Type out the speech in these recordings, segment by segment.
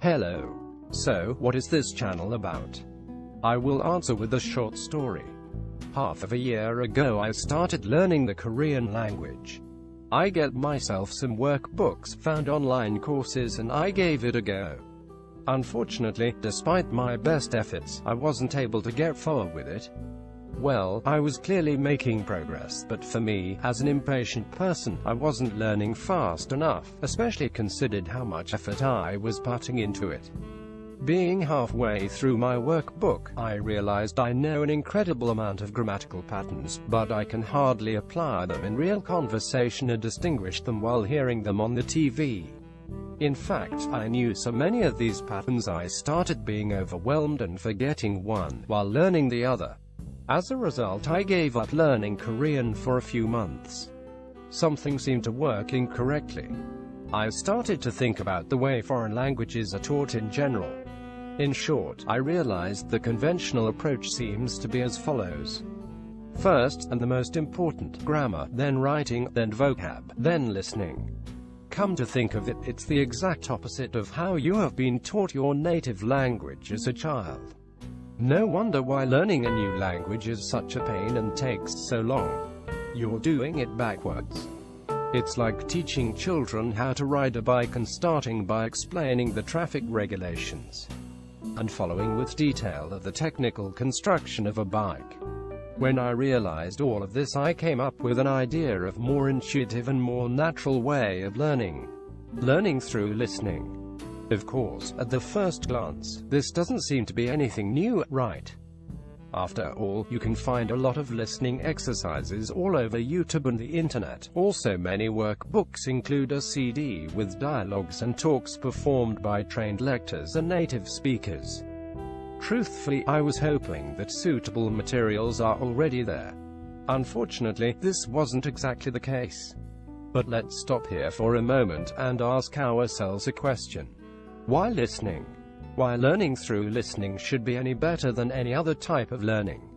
Hello. So, what is this channel about? I will answer with a short story. Half of a year ago I started learning the Korean language. I get myself some workbooks, found online courses, and I gave it a go. Unfortunately, despite my best efforts, I wasn't able to get far with it. Well, I was clearly making progress, but for me, as an impatient person, I wasn't learning fast enough, especially considered how much effort I was putting into it. Being halfway through my workbook, I realized I know an incredible amount of grammatical patterns, but I can hardly apply them in real conversation or distinguish them while hearing them on the TV. In fact, I knew so many of these patterns I started being overwhelmed and forgetting one, while learning the other. As a result, I gave up learning Korean for a few months. Something seemed to work incorrectly. I started to think about the way foreign languages are taught in general. In short, I realized the conventional approach seems to be as follows. First, and the most important, grammar, then writing, then vocab, then listening. Come to think of it, it's the exact opposite of how you have been taught your native language as a child. No wonder why learning a new language is such a pain and takes so long. You're doing it backwards. It's like teaching children how to ride a bike and starting by explaining the traffic regulations, and following with detail of the technical construction of a bike. When I realized all of this, I came up with an idea of more intuitive and more natural way of learning. Learning through listening. Of course, at the first glance, this doesn't seem to be anything new, right? After all, you can find a lot of listening exercises all over YouTube and the internet. Also, many workbooks include a CD with dialogues and talks performed by trained lectors and native speakers. Truthfully, I was hoping that suitable materials are already there. Unfortunately, this wasn't exactly the case. But let's stop here for a moment and ask ourselves a question. Why listening? Why learning through listening should be any better than any other type of learning?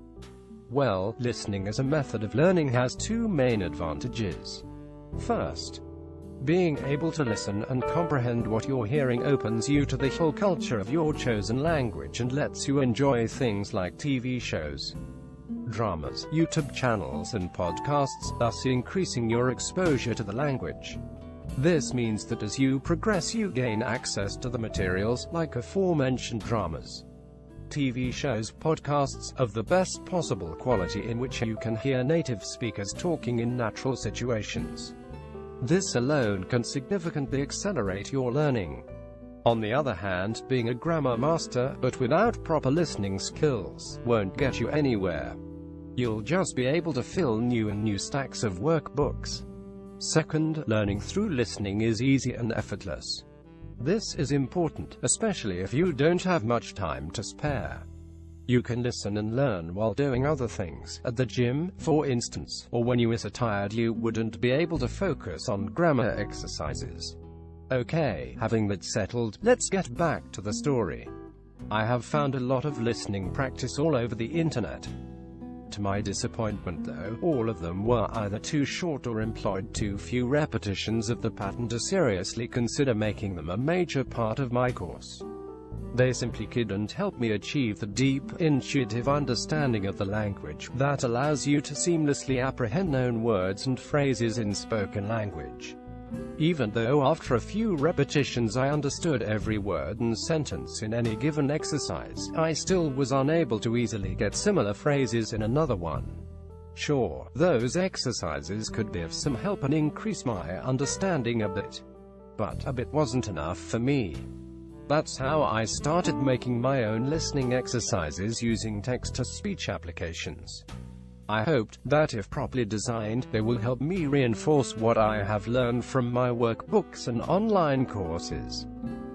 Well, listening as a method of learning has two main advantages. First, being able to listen and comprehend what you're hearing opens you to the whole culture of your chosen language and lets you enjoy things like TV shows, dramas, YouTube channels, and podcasts, thus increasing your exposure to the language. This means that as you progress you gain access to the materials, like aforementioned dramas, TV shows, podcasts, of the best possible quality in which you can hear native speakers talking in natural situations. This alone can significantly accelerate your learning. On the other hand, being a grammar master, but without proper listening skills, won't get you anywhere. You'll just be able to fill new stacks of workbooks. Second, learning through listening is easy and effortless. This is important, especially if you don't have much time to spare. You can listen and learn while doing other things, at the gym, for instance, or when you are so tired you wouldn't be able to focus on grammar exercises. Okay, having that settled, let's get back to the story. I have found a lot of listening practice all over the internet. To my disappointment though, all of them were either too short or employed too few repetitions of the pattern to seriously consider making them a major part of my course. They simply couldn't help me achieve the deep, intuitive understanding of the language that allows you to seamlessly apprehend known words and phrases in spoken language. Even though after a few repetitions I understood every word and sentence in any given exercise, I still was unable to easily get similar phrases in another one. Sure, those exercises could be of some help and increase my understanding a bit. But a bit wasn't enough for me. That's how I started making my own listening exercises using text-to-speech applications. I hoped that if properly designed, they will help me reinforce what I have learned from my workbooks and online courses.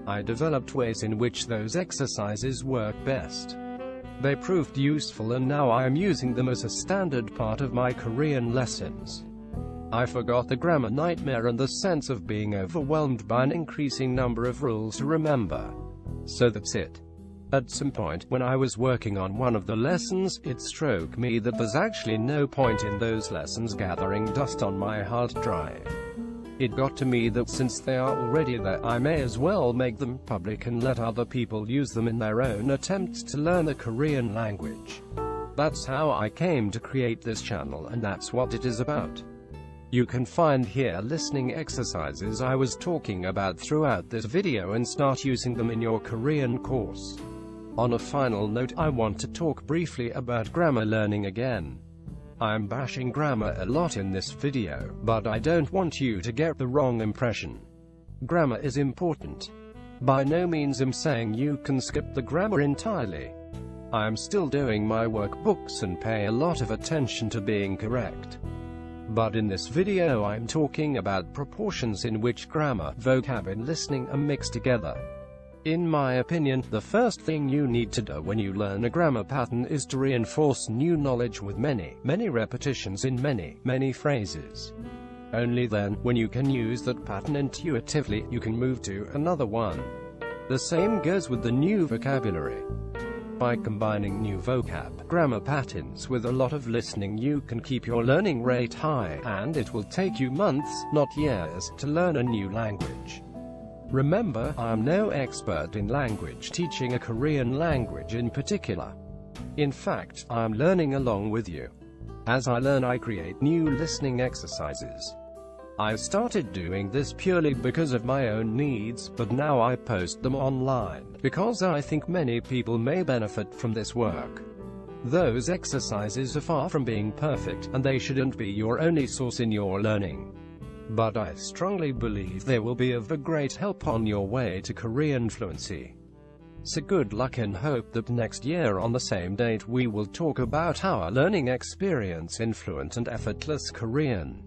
I developed ways in which those exercises work best. They proved useful and now I am using them as a standard part of my Korean lessons. I forgot the grammar nightmare and the sense of being overwhelmed by an increasing number of rules to remember. So that's it. At some point, when I was working on one of the lessons, it struck me that there's actually no point in those lessons gathering dust on my hard drive. It got to me that since they are already there, I may as well make them public and let other people use them in their own attempts to learn the Korean language. That's how I came to create this channel, and that's what it is about. You can find here listening exercises I was talking about throughout this video and start using them in your Korean course. On a final note, I want to talk briefly about grammar learning again. I'm bashing grammar a lot in this video, but I don't want you to get the wrong impression. Grammar is important. By no means am saying you can skip the grammar entirely. I'm still doing my workbooks and pay a lot of attention to being correct. But in this video I'm talking about proportions in which grammar, vocab and listening are mixed together. In my opinion, the first thing you need to do when you learn a grammar pattern is to reinforce new knowledge with many repetitions in many phrases. Only then, when you can use that pattern intuitively, you can move to another one. The same goes with the new vocabulary. By combining new vocab, grammar patterns with a lot of listening, you can keep your learning rate high, and it will take you months, not years, to learn a new language. Remember, I am no expert in language teaching, a Korean language in particular. In fact, I am learning along with you. As I learn, I create new listening exercises. I started doing this purely because of my own needs, but now I post them online, because I think many people may benefit from this work. Those exercises are far from being perfect, and they shouldn't be your only source in your learning. But I strongly believe they will be of a great help on your way to Korean fluency. So good luck, and hope that next year on the same date we will talk about our learning experience in fluent and effortless Korean.